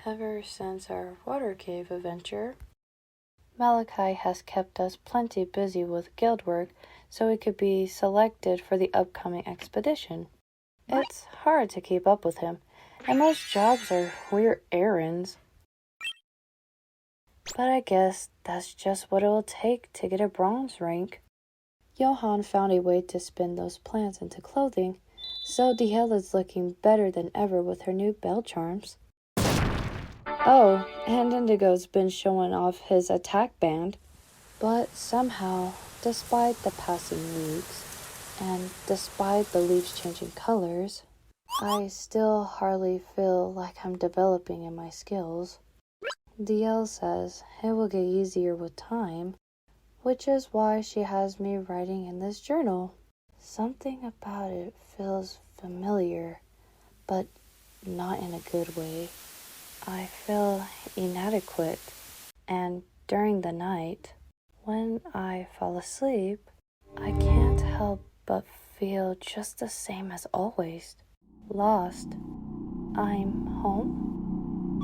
Ever since our water cave adventure, Malachi has kept us plenty busy with guild work so we could be selected for the upcoming expedition. It's hard to keep up with him, and most jobs are weird errands. But I guess that's just what it'll take to get a bronze rank. Johan found a way to spin those plants into clothing, so Dielle is looking better than ever with her new bell charms. Oh, and Indigo's been showing off his attack band. But somehow, despite the passing weeks, and despite the leaves changing colors, I still hardly feel like I'm developing in my skills. Dielle says it will get easier with time, which is why she has me writing in this journal. Something about it feels familiar, but not in a good way. I feel inadequate, and during the night, when I fall asleep, I can't help but feel just the same as always. Lost. I'm home?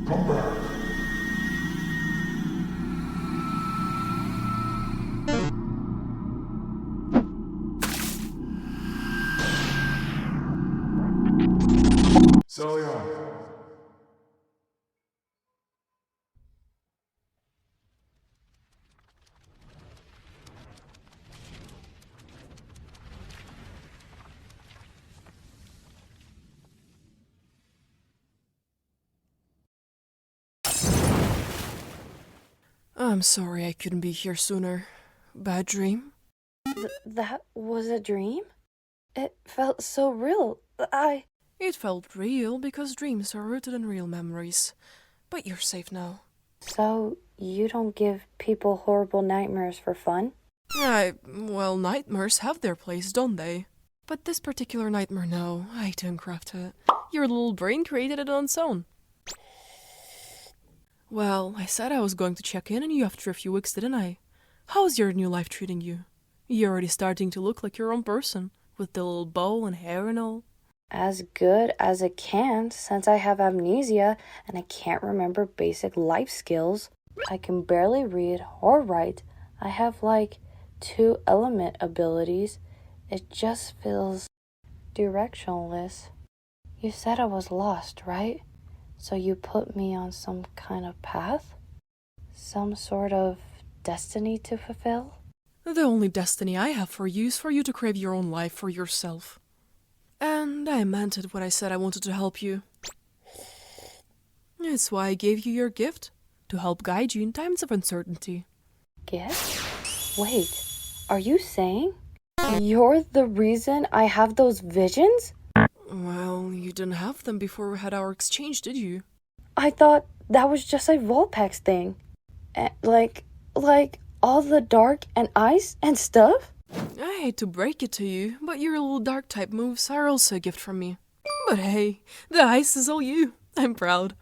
Come back. So yeah. I'm sorry I couldn't be here sooner. Bad dream? That was a dream? It felt so real. It felt real because dreams are rooted in real memories. But you're safe now. So, you don't give people horrible nightmares for fun? Well, nightmares have their place, don't they? But this particular nightmare, no, I didn't craft it. Your little brain created it on its own. Well, I said I was going to check in on you after a few weeks, didn't I? How's your new life treating you? You're already starting to look like your own person, with the little bow and hair and all. As good as it can, since I have amnesia and I can't remember basic life skills. I can barely read or write. I have like 2 element abilities. It just feels directionless. You said I was lost, right? So you put me on some kind of path? Some sort of destiny to fulfill? The only destiny I have for you is for you to crave your own life for yourself. And I meant it when I said I wanted to help you. It's why I gave you your gift, to help guide you in times of uncertainty. Gift? Wait, are you saying you're the reason I have those visions? Well, you didn't have them before we had our exchange, did you? I thought that was just a Vulpix thing. Like all the dark and ice and stuff? I hate to break it to you, but your little dark type moves are also a gift from me. But hey, the ice is all you. I'm proud.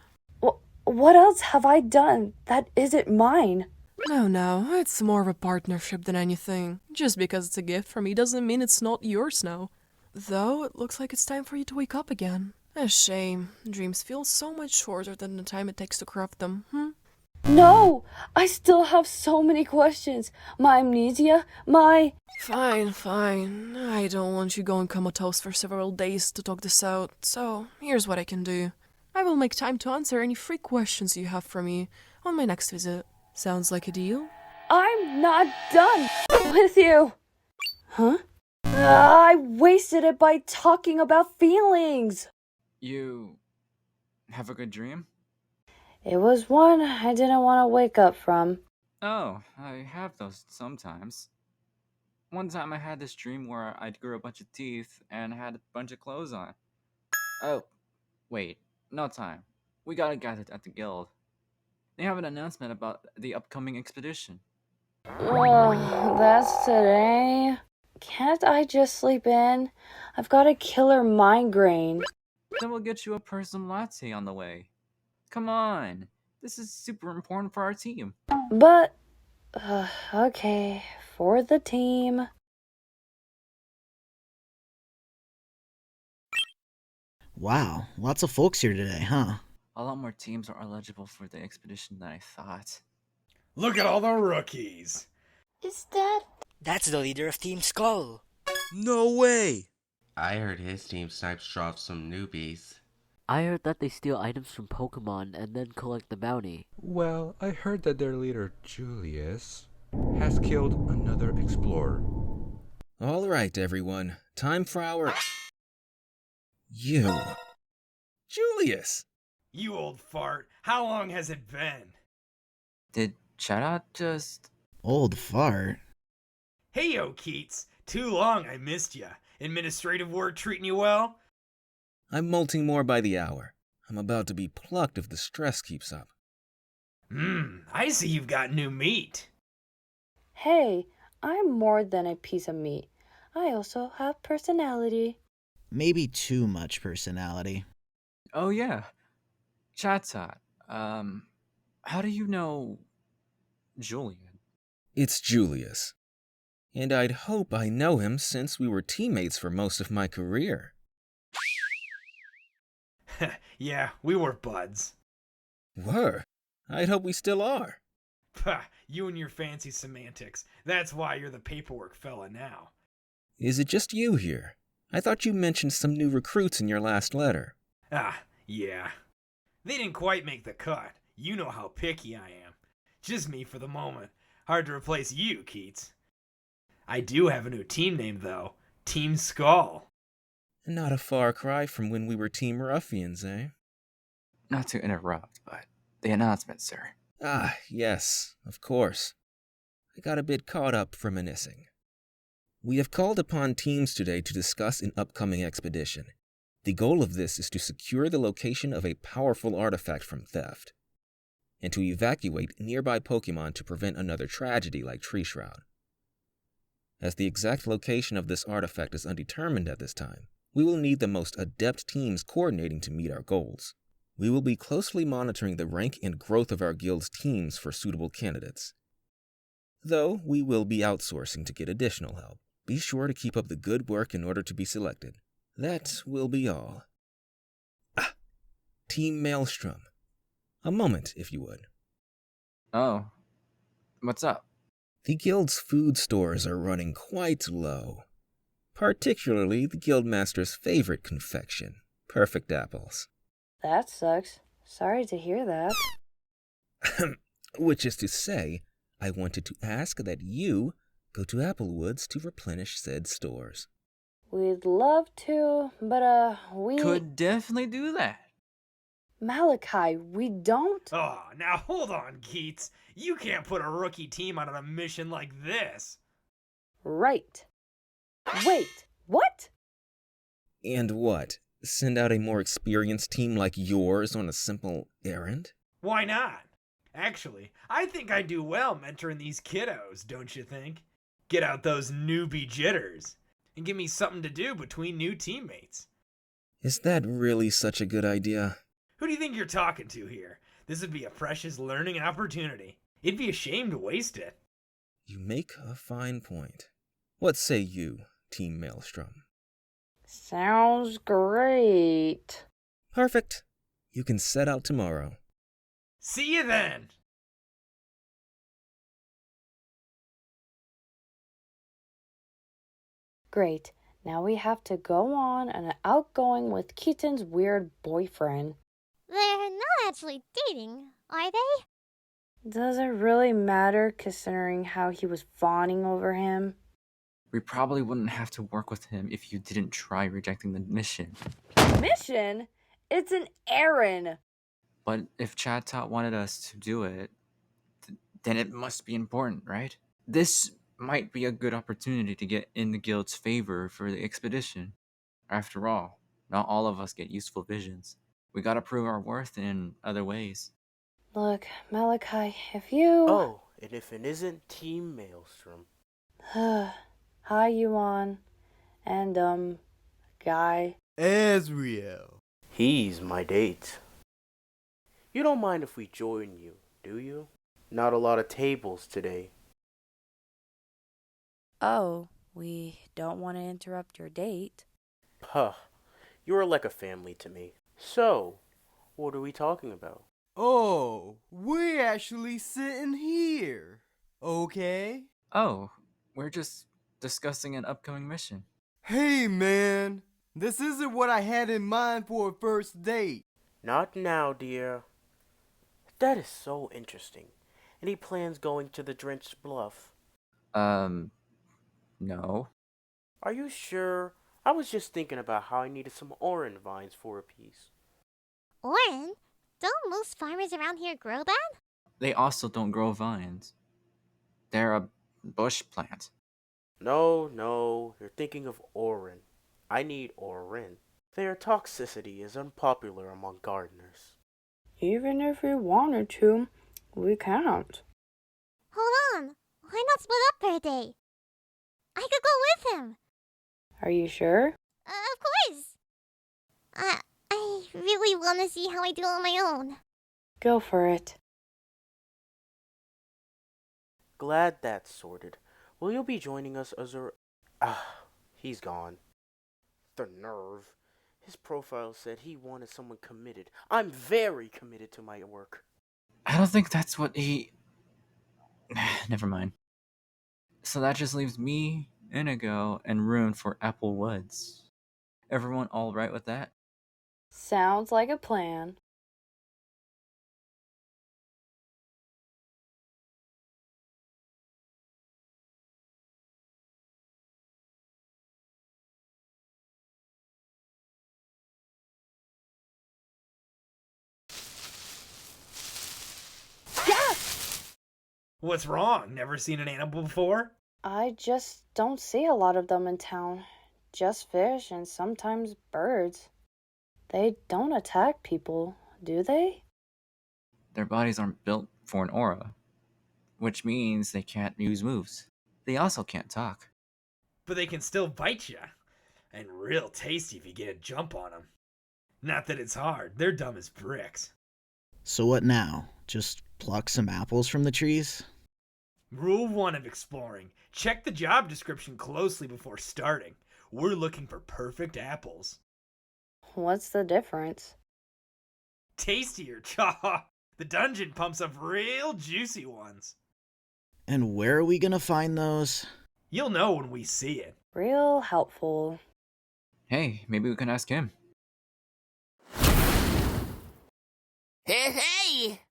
What else have I done that isn't mine? No, it's more of a partnership than anything. Just because it's a gift from me doesn't mean it's not yours now. Though it looks like it's time for you to wake up again. A shame. Dreams feel so much shorter than the time it takes to craft them, No! I still have so many questions. My amnesia, Fine. I don't want you going comatose for several days to talk this out, so here's what I can do. I will make time to answer any free questions you have for me on my next visit. Sounds like a deal? I'm not done with you! Huh? I wasted it by talking about feelings! You have a good dream? It was one I didn't want to wake up from. Oh, I have those sometimes. One time I had this dream where I grew a bunch of teeth and had a bunch of clothes on. Oh, wait, no time. We gotta get it at the guild. They have an announcement about the upcoming expedition. That's today. Can't I just sleep in? I've got a killer migraine. Then we'll get you a personal latte on the way. Come on, This is super important for our team. But, okay, for the team. Wow, lots of folks here today, huh? A lot more teams are eligible for the expedition than I thought. Look at all the rookies. Is that... That's the leader of Team Skull. No way! I heard his team snipes off some newbies. I heard that they steal items from Pokemon and then collect the bounty. Well, I heard that their leader, Julius, has killed another explorer. All right, everyone. Time for our... You. Julius! You old fart. How long has it been? Did Chatot just... Old fart. Hey yo, Keats. Too long I missed ya. Administrative work treating you well? I'm molting more by the hour. I'm about to be plucked if the stress keeps up. I see you've got new meat. Hey, I'm more than a piece of meat. I also have personality. Maybe too much personality. Oh yeah. Chatot. How do you know... Julian? It's Julius. And I'd hope I know him since we were teammates for most of my career. Yeah, we were buds. Were? I'd hope we still are. Pah, you and your fancy semantics. That's why you're the paperwork fella now. Is it just you here? I thought you mentioned some new recruits in your last letter. Ah, yeah. They didn't quite make the cut. You know how picky I am. Just me for the moment. Hard to replace you, Keats. I do have a new team name, though. Team Skull. Not a far cry from when we were Team Ruffians, eh? Not to interrupt, but the announcement, sir. Ah, yes, of course. I got a bit caught up reminiscing. We have called upon teams today to discuss an upcoming expedition. The goal of this is to secure the location of a powerful artifact from theft, and to evacuate nearby Pokemon to prevent another tragedy like Tree Shroud. As the exact location of this artifact is undetermined at this time, we will need the most adept teams coordinating to meet our goals. We will be closely monitoring the rank and growth of our guild's teams for suitable candidates. Though we will be outsourcing to get additional help. Be sure to keep up the good work in order to be selected. That will be all. Ah, Team Maelstrom. A moment, if you would. Oh. What's up? The guild's food stores are running quite low. Particularly the Guildmaster's favorite confection, perfect apples. That sucks. Sorry to hear that. Which is to say, I wanted to ask that you go to Applewoods to replenish said stores. We'd love to, but we... Could definitely do that. Malachi, we don't... Oh, now hold on, Keats. You can't put a rookie team out on a mission like this. Right. Wait, what? And what? Send out a more experienced team like yours on a simple errand? Why not? Actually, I think I do well mentoring these kiddos, don't you think? Get out those newbie jitters and give me something to do between new teammates. Is that really such a good idea? Who do you think you're talking to here? This would be a precious learning opportunity. It'd be a shame to waste it. You make a fine point. What say you, Team Maelstrom? Sounds great. Perfect. You can set out tomorrow. See you then! Great. Now we have to go on an outgoing with Keaton's weird boyfriend. They're not actually dating, are they? Does it really matter considering how he was fawning over him? We probably wouldn't have to work with him if you didn't try rejecting the mission. Mission? It's an errand. But if Chatot wanted us to do it, then it must be important, right? This might be a good opportunity to get in the guild's favor for the expedition. After all, not all of us get useful visions. We gotta prove our worth in other ways. Look, Malachi, if you... Oh, and if it isn't Team Maelstrom. Hi, Yuan. And, guy. Azrael. He's my date. You don't mind if we join you, do you? Not a lot of tables today. Oh, we don't want to interrupt your date. Huh. You are like a family to me. So, what are we talking about? Oh, we're actually sitting here. Okay? Oh, we're just discussing an upcoming mission. Hey, man. This isn't what I had in mind for a first date. Not now, dear. That is so interesting. Any plans going to the Drenched Bluff? No. Are you sure? I was just thinking about how I needed some orange vines for a piece. Oren? Don't most farmers around here grow that? They also don't grow vines. They're a bush plant. No, you're thinking of Orin. I need Orin. Their toxicity is unpopular among gardeners. Even if we wanted to, we can't. Hold on. Why not split up for a day? I could go with him. Are you sure? Of course. I really want to see how I do on my own. Go for it. Glad that's sorted. Will you be joining us, Azrael? He's gone. The nerve. His profile said he wanted someone committed. I'm very committed to my work. I don't think that's what he... Never mind. So that just leaves me, Inigo, and Rune for Applewoods. Everyone all right with that? Sounds like a plan. What's wrong? Never seen an animal before? I just don't see a lot of them in town. Just fish and sometimes birds. They don't attack people, do they? Their bodies aren't built for an aura, which means they can't use moves. They also can't talk. But they can still bite ya. And real tasty if you get a jump on them. Not that it's hard. They're dumb as bricks. So what now? Just pluck some apples from the trees? Rule 1 of exploring. Check the job description closely before starting. We're looking for perfect apples. What's the difference? Tastier, chaw. The dungeon pumps up real juicy ones. And where are we gonna find those? You'll know when we see it. Real helpful. Hey, maybe we can ask him. Hey!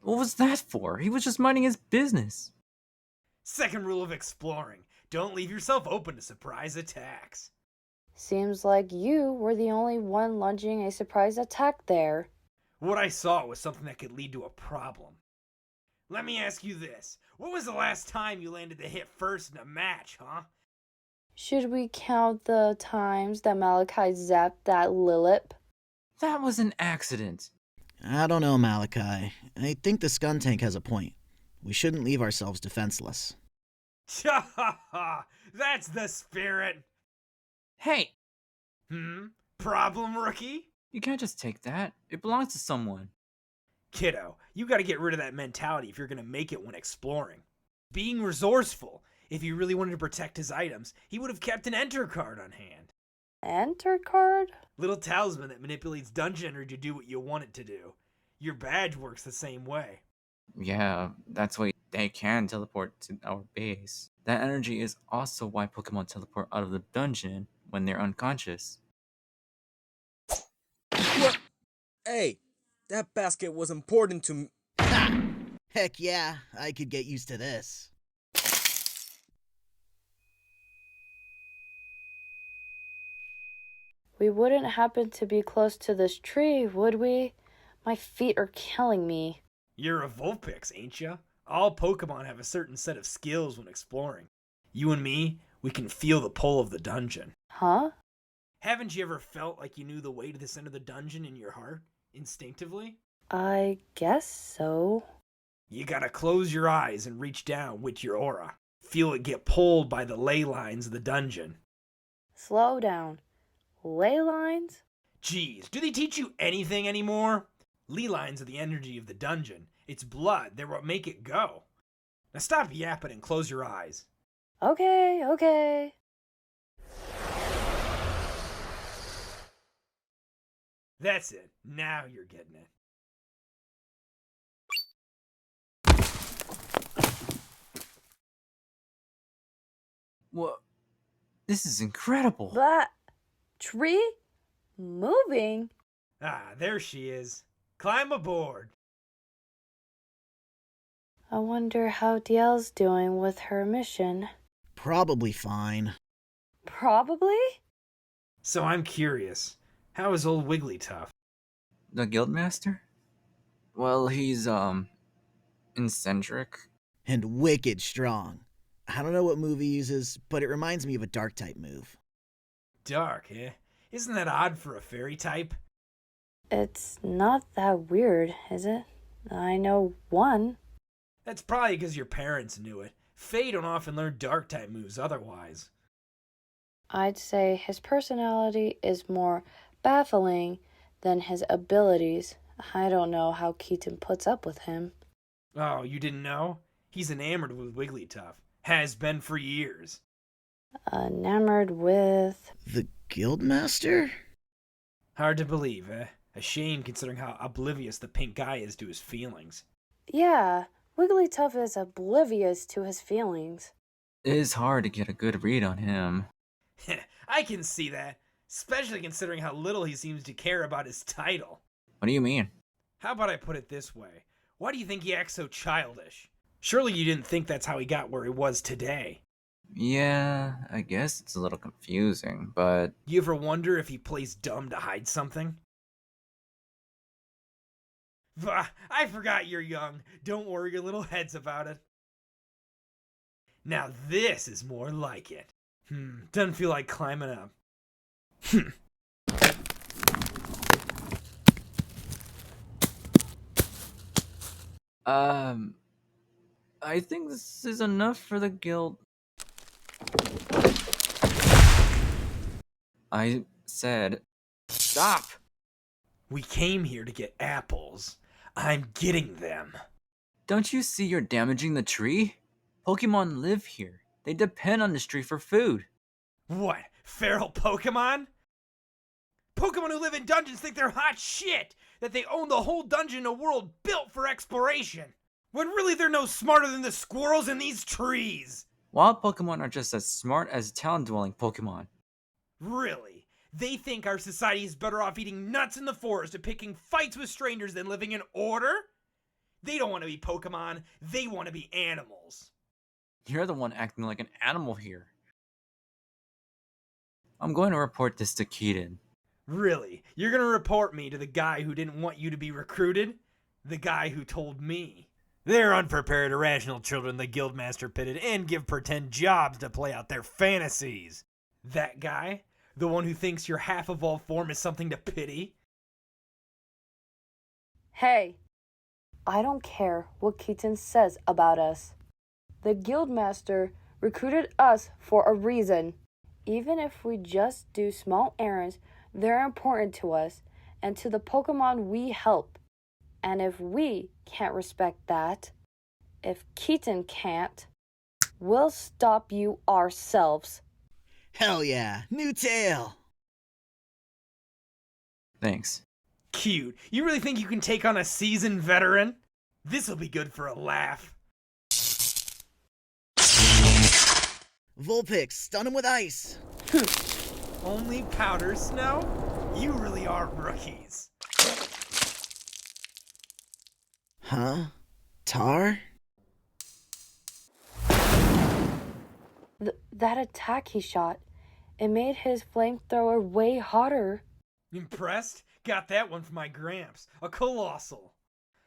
What was that for? He was just minding his business. Second rule of exploring. Don't leave yourself open to surprise attacks. Seems like you were the only one lunging a surprise attack there. What I saw was something that could lead to a problem. Let me ask you this. When was the last time you landed the hit first in a match, huh? Should we count the times that Malachi zapped that Lilip? That was an accident. I don't know, Malachi. I think the skun tank has a point. We shouldn't leave ourselves defenseless. Ha ha ha! That's the spirit! Hey! Problem, rookie? You can't just take that. It belongs to someone. Kiddo, you gotta get rid of that mentality if you're gonna make it when exploring. Being resourceful. If he really wanted to protect his items, he would have kept an enter card on hand. Enter card? Little talisman that manipulates dungeon energy to do what you want it to do. Your badge works the same way. Yeah, that's why they can teleport to our base. That energy is also why Pokemon teleport out of the dungeon when they're unconscious. What? Hey, that basket was important to me. Heck yeah, I could get used to this. We wouldn't happen to be close to this tree, would we? My feet are killing me. You're a Vulpix, ain't ya? All Pokemon have a certain set of skills when exploring. You and me, we can feel the pull of the dungeon. Huh? Haven't you ever felt like you knew the way to the center of the dungeon in your heart, instinctively? I guess so. You gotta close your eyes and reach down with your aura. Feel it get pulled by the ley lines of the dungeon. Slow down. Ley lines? Geez, do they teach you anything anymore? Ley lines are the energy of the dungeon. It's blood. They're what make it go. Now stop yapping and close your eyes. Okay. That's it. Now you're getting it. What? This is incredible. That tree? Moving? Ah, there she is. Climb aboard. I wonder how Dielle's doing with her mission. Probably fine. Probably? So I'm curious. How is old Wigglytuff? The Guildmaster? Well, he's, eccentric. And wicked strong. I don't know what move he uses, but it reminds me of a dark type move. Dark, eh? Isn't that odd for a fairy type? It's not that weird, is it? I know one. That's probably because your parents knew it. Fae don't often learn dark type moves otherwise. I'd say his personality is more baffling than his abilities. I don't know how Keaton puts up with him. Oh, you didn't know? He's enamored with Wigglytuff. Has been for years. Enamored with... The Guildmaster? Hard to believe, eh? A shame considering how oblivious the pink guy is to his feelings. Yeah, Wigglytuff is oblivious to his feelings. It is hard to get a good read on him. I can see that, especially considering how little he seems to care about his title. What do you mean? How about I put it this way? Why do you think he acts so childish? Surely you didn't think that's how he got where he was today. Yeah, I guess it's a little confusing, but... You ever wonder if he plays dumb to hide something? Bah, I forgot you're young. Don't worry your little heads about it. Now this is more like it. Doesn't feel like climbing up. I think this is enough for the guild. I said, stop! We came here to get apples. I'm getting them. Don't you see you're damaging the tree? Pokemon live here. They depend on this tree for food. What, feral Pokemon? Pokemon who live in dungeons think they're hot shit, that they own the whole dungeon in a world built for exploration, when really they're no smarter than the squirrels in these trees. Wild Pokemon are just as smart as town-dwelling Pokemon. Really? They think our society is better off eating nuts in the forest and picking fights with strangers than living in order? They don't want to be Pokemon, they want to be animals. You're the one acting like an animal here. I'm going to report this to Keaton. Really? You're going to report me to the guy who didn't want you to be recruited? The guy who told me. They're unprepared, irrational children the Guildmaster pitted and give pretend jobs to play out their fantasies. That guy? The one who thinks your half-evolved form is something to pity? Hey, I don't care what Keaton says about us. The Guildmaster recruited us for a reason. Even if we just do small errands, they're important to us and to the Pokemon we help. And if we can't respect that, if Keaton can't, we'll stop you ourselves. Hell yeah, new tail! Thanks. Cute. You really think you can take on a seasoned veteran? This'll be good for a laugh. Vulpix, stun him with ice! Only powder snow? You really are rookies. Huh? Tar? That attack he shot, it made his flamethrower way hotter. Impressed? Got that one from my Gramps. A colossal.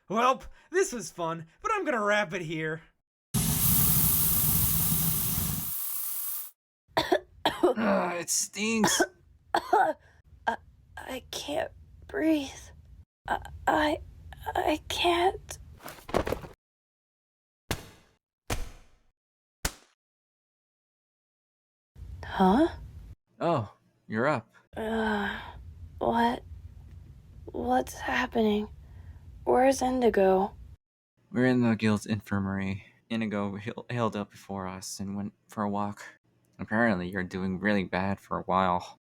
Welp, this was fun, but I'm gonna wrap it here. It stinks. I can't breathe. I can't. Huh? Oh, you're up. What's happening? Where's Indigo? We're in the guild's infirmary. Inigo hailed up before us and went for a walk. Apparently, you're doing really bad for a while.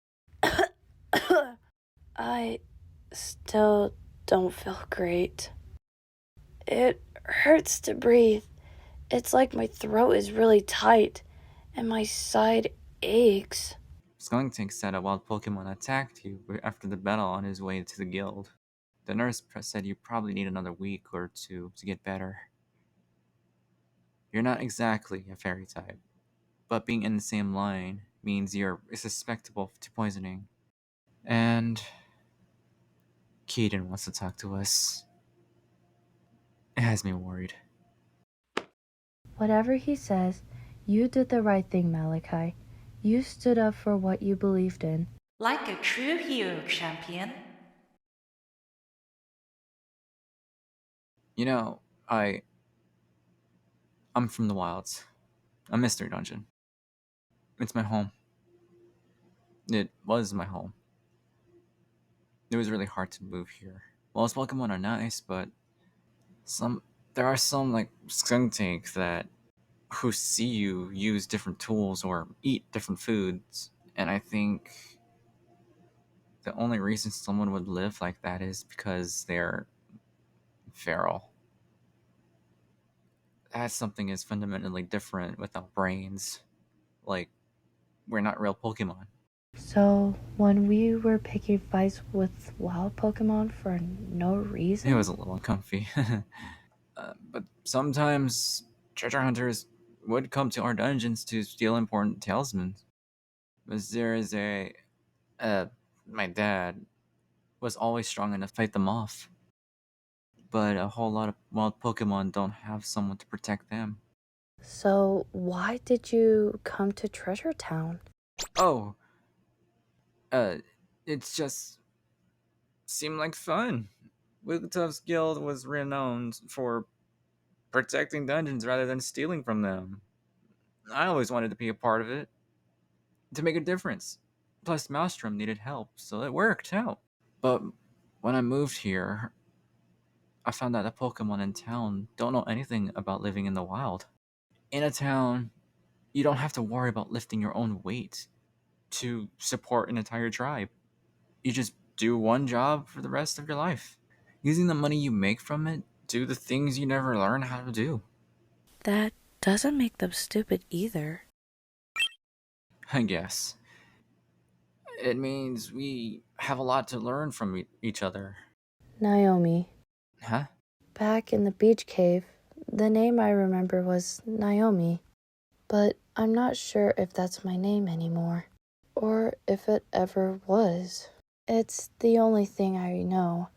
I still don't feel great. It hurts to breathe. It's like my throat is really tight, and my side aches. Skuntank said a wild Pokemon attacked you after the battle on his way to the guild. The nurse said you probably need another week or two to get better. You're not exactly a fairy type, but being in the same line means you're susceptible to poisoning. And Keaton wants to talk to us. It has me worried. Whatever he says, you did the right thing, Malachi. You stood up for what you believed in. Like a true hero, champion. You know, I'm from the wilds. A mystery dungeon. It's my home. It was my home. It was really hard to move here. Most Pokemon are nice, but there are some like Skuntank that who see you use different tools or eat different foods, and I think the only reason someone would live like that is because they're feral. That something is fundamentally different without brains. Like, we're not real Pokemon. So, when we were picking fights with wild Pokemon for no reason? It was a little uncomfy. But sometimes treasure hunters would come to our dungeons to steal important talismans. But there is my dad was always strong enough to fight them off. But a whole lot of wild Pokemon don't have someone to protect them. So, why did you come to Treasure Town? Oh, it's just seemed like fun. Wigglytuff's guild was renowned for protecting dungeons rather than stealing from them. I always wanted to be a part of it, to make a difference. Plus, Marshtomp needed help, so it worked out. But when I moved here, I found out that Pokemon in town don't know anything about living in the wild. In a town, you don't have to worry about lifting your own weight to support an entire tribe. You just do one job for the rest of your life. Using the money you make from it, do the things you never learn how to do. That doesn't make them stupid either. I guess. It means we have a lot to learn from each other. Naomi. Huh? Back in the beach cave, the name I remember was Naomi. But I'm not sure if that's my name anymore. Or if it ever was. It's the only thing I know.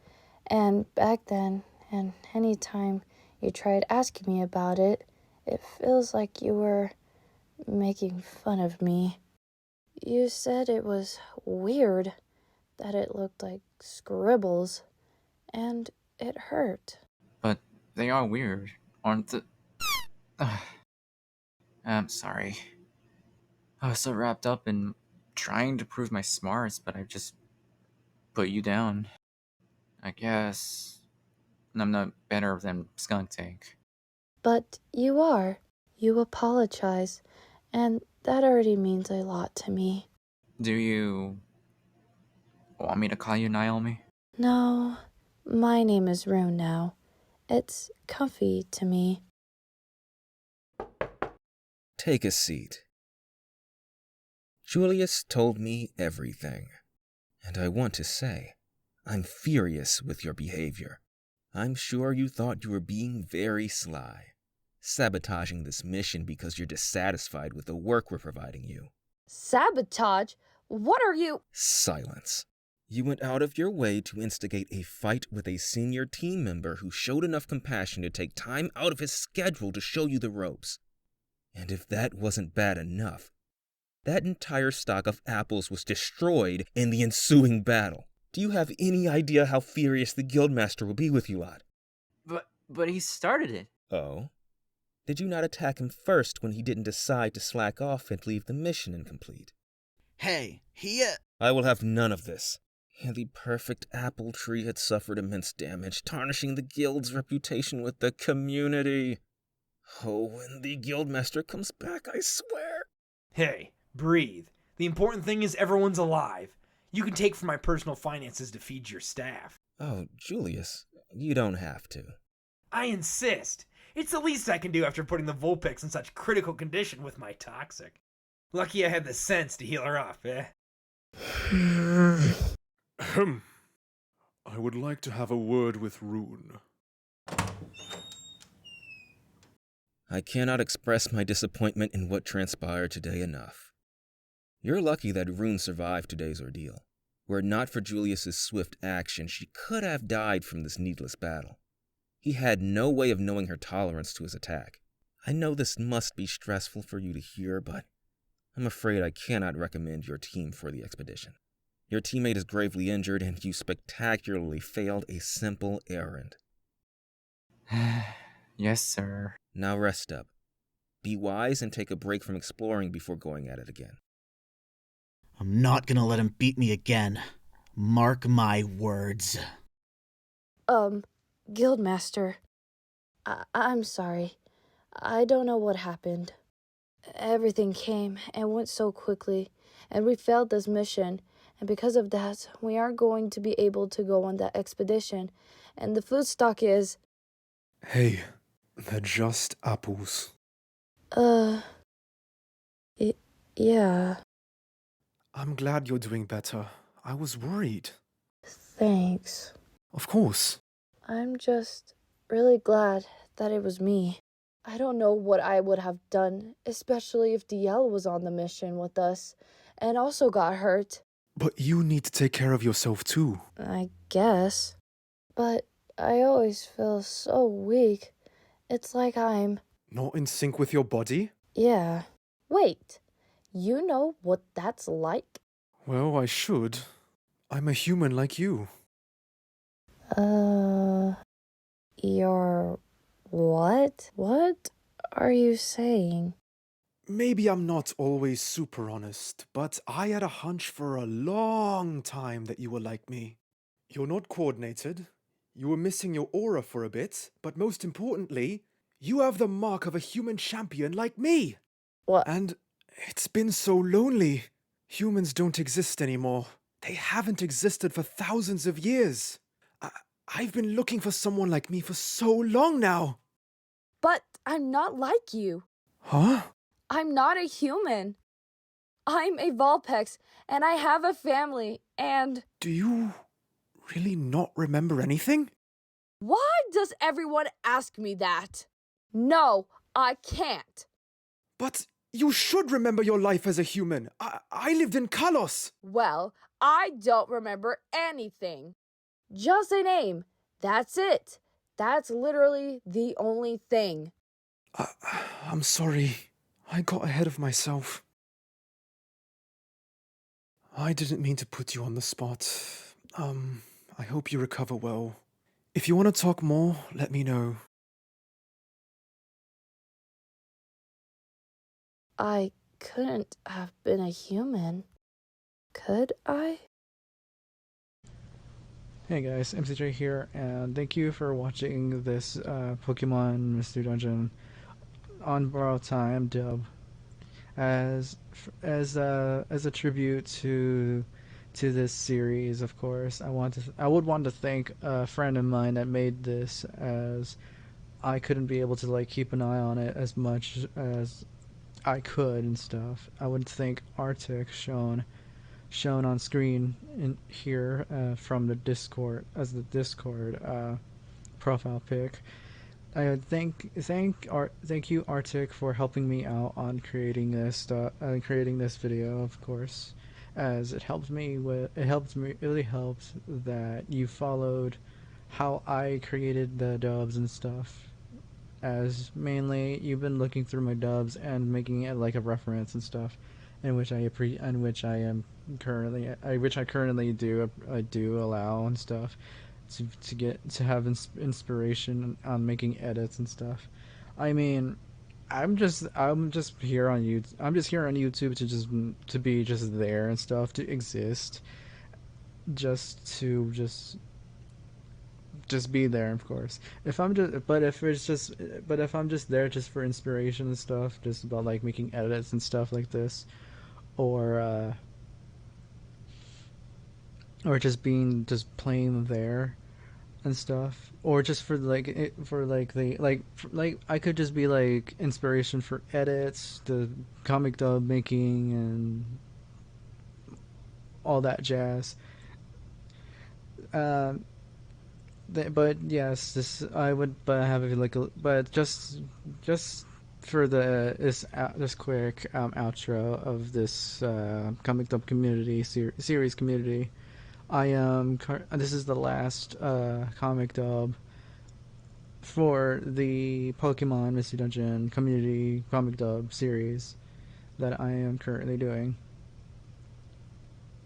And back then, and any time you tried asking me about it, it feels like you were making fun of me. You said it was weird, that it looked like scribbles, and it hurt. But they are weird, aren't they? I'm sorry. I was so wrapped up in trying to prove my smarts, but I just put you down. I guess I'm not better than Skuntank. But you are. You apologize, and that already means a lot to me. Do you want me to call you Naomi? No, my name is Rune now. It's comfy to me. Take a seat. Julius told me everything. And I want to say, I'm furious with your behavior. I'm sure you thought you were being very sly, sabotaging this mission because you're dissatisfied with the work we're providing you. Sabotage? What are you? Silence. You went out of your way to instigate a fight with a senior team member who showed enough compassion to take time out of his schedule to show you the ropes. And if that wasn't bad enough, that entire stock of apples was destroyed in the ensuing battle. Do you have any idea how furious the Guildmaster will be with you lot? But he started it. Oh? Did you not attack him first when he didn't decide to slack off and leave the mission incomplete? Hey, I will have none of this. The perfect apple tree had suffered immense damage, tarnishing the guild's reputation with the community. Oh, when the Guildmaster comes back, I swear. Hey, breathe. The important thing is everyone's alive. You can take from my personal finances to feed your staff. Oh, Julius, you don't have to. I insist. It's the least I can do after putting the Vulpix in such critical condition with my toxic. Lucky I had the sense to heal her off, eh? I would like to have a word with Rune. I cannot express my disappointment in what transpired today enough. You're lucky that Rune survived today's ordeal. Were it not for Julius's swift action, she could have died from this needless battle. He had no way of knowing her tolerance to his attack. I know this must be stressful for you to hear, but I'm afraid I cannot recommend your team for the expedition. Your teammate is gravely injured, and you spectacularly failed a simple errand. Yes, sir. Now rest up. Be wise and take a break from exploring before going at it again. I'm not gonna let him beat me again. Mark my words. Guildmaster. I'm sorry. I don't know what happened. Everything came and went so quickly, and we failed this mission, and because of that, we aren't going to be able to go on that expedition, and the food stock is... Hey, they're just apples. Yeah. I'm glad you're doing better. I was worried. Thanks. Of course. I'm just really glad that it was me. I don't know what I would have done, especially if Dielle was on the mission with us and also got hurt. But you need to take care of yourself too. I guess. But I always feel so weak. It's like I'm... Not in sync with your body? Yeah. Wait, you know what that's like? Well, I should. I'm a human like you. You're... what? What are you saying? Maybe I'm not always super honest, but I had a hunch for a long time that you were like me. You're not coordinated, you were missing your aura for a bit, but most importantly, you have the mark of a human champion like me! What? And it's been so lonely. Humans don't exist anymore. They haven't existed for thousands of years. I've been looking for someone like me for so long now. But I'm not like you. Huh? I'm not a human. I'm a Vulpix, and I have a family, and... Do you really not remember anything? Why does everyone ask me that? No, I can't. But you should remember your life as a human. I lived in Kalos. Well, I don't remember anything. Just a name. That's it. That's literally the only thing. I'm sorry. I got ahead of myself. I didn't mean to put you on the spot. I hope you recover well. If you want to talk more, let me know. I couldn't have been a human. Could I? Hey guys, MCJ here, and thank you for watching this Pokemon Mystery Dungeon on borrowed time dub. As a tribute to this series, of course, I would want to thank a friend of mine that made this, as I couldn't be able to keep an eye on it as much as I could and stuff. I would thank Arctic, shown on screen in here from the Discord as the Discord profile pic. I would thank you, Arctic, for helping me out on creating this video, of course, as it really helped that you followed how I created the dubs and stuff, as mainly you've been looking through my dubs and making it like a reference and stuff, which I currently do allow and stuff, to have inspiration on making edits and stuff. I mean, I'm just here on YouTube. I'm just here on YouTube to be just there and stuff, to exist, just be there, of course. If I'm just but if it's just but if I'm just there just for inspiration and stuff, just about like making edits and stuff like this, or just playing there and stuff, or just for I could just be like inspiration for edits, the comic dub making, and all that jazz. But yes, this I would but have like a, but just for this quick outro of this comic dub community series community. I am. This is the last comic dub for the Pokemon Mystery Dungeon community comic dub series that I am currently doing,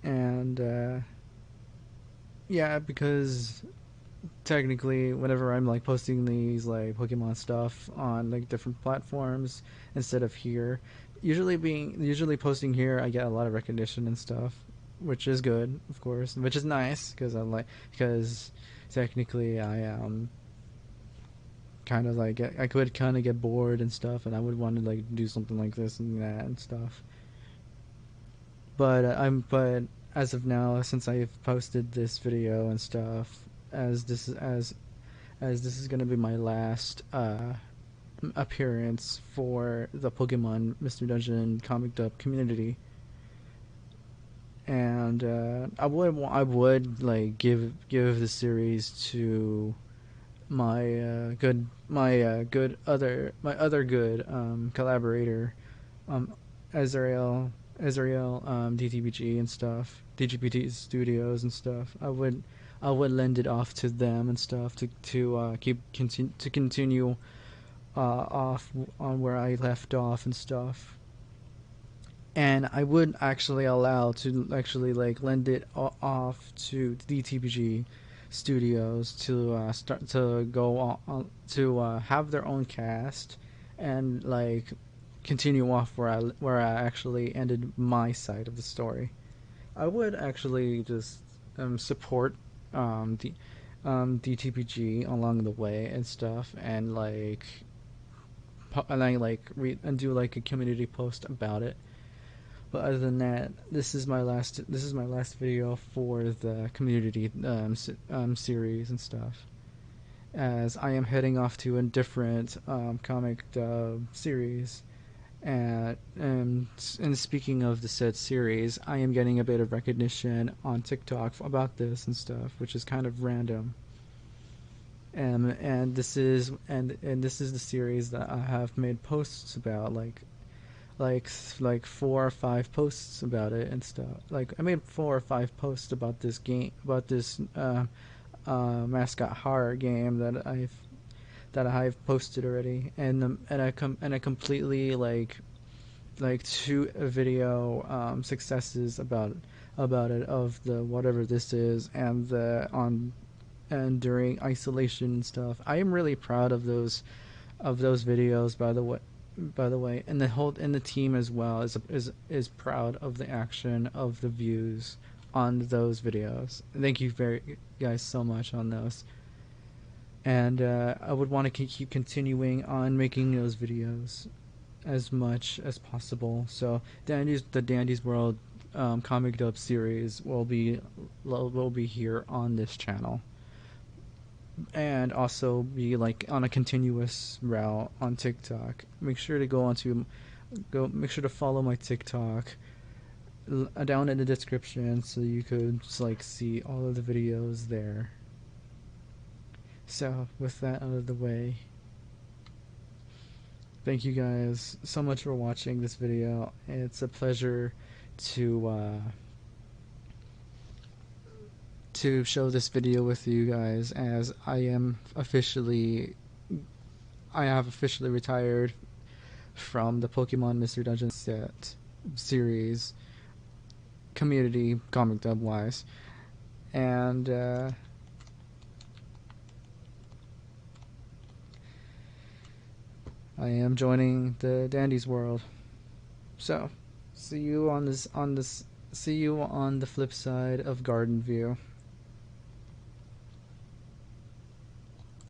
and yeah, because technically, whenever I'm like posting these like Pokemon stuff on like different platforms instead of here, usually posting here, I get a lot of recognition and stuff, which is good, of course, which is nice because technically I kind of like I could kind of get bored and stuff, and I would want to like do something like this and that and stuff. But but as of now, since I've posted this video and stuff, as this is gonna be my last appearance for the Pokemon Mystery Dungeon comic dub community. And I would like give the series to my other good collaborator, Azrael, DTPG and stuff, DGPT Studios and stuff. I would lend it off to them and stuff to continue off on where I left off and stuff. And I would actually allow to actually like lend it off to DTPG Studios to start to go on to have their own cast and like continue off where I actually ended my side of the story. I would actually just support DTPG along the way and stuff, and like do like a community post about it. But other than that, this is my last video for the community series and stuff, as I am heading off to a different comic dub series. And speaking of the said series, I am getting a bit of recognition on TikTok about this and stuff, which is kind of random. And this is the series that I have made posts about, like 4 or 5 posts about it and stuff. Like I made 4 or 5 posts about this game, about this mascot horror game that I've posted already, and I completely like 2 video successes about it, of the whatever this is, and during isolation and stuff. I am really proud of those videos, by the way, and the team as well is proud of the action of the views on those videos. Thank you guys so much on those. And I would want to keep continuing on making those videos as much as possible. So the Dandy's World comic dub series will be here on this channel, and also be like on a continuous route on TikTok. Make sure to make sure to follow my TikTok down in the description, so you could just like see all of the videos there. So with that out of the way, thank you guys so much for watching this video. It's a pleasure to show this video with you guys, as I have officially retired from the Pokemon Mystery Dungeon set series community comic dub wise. And I am joining the Dandy's world. So, see you on the flip side of Garden View.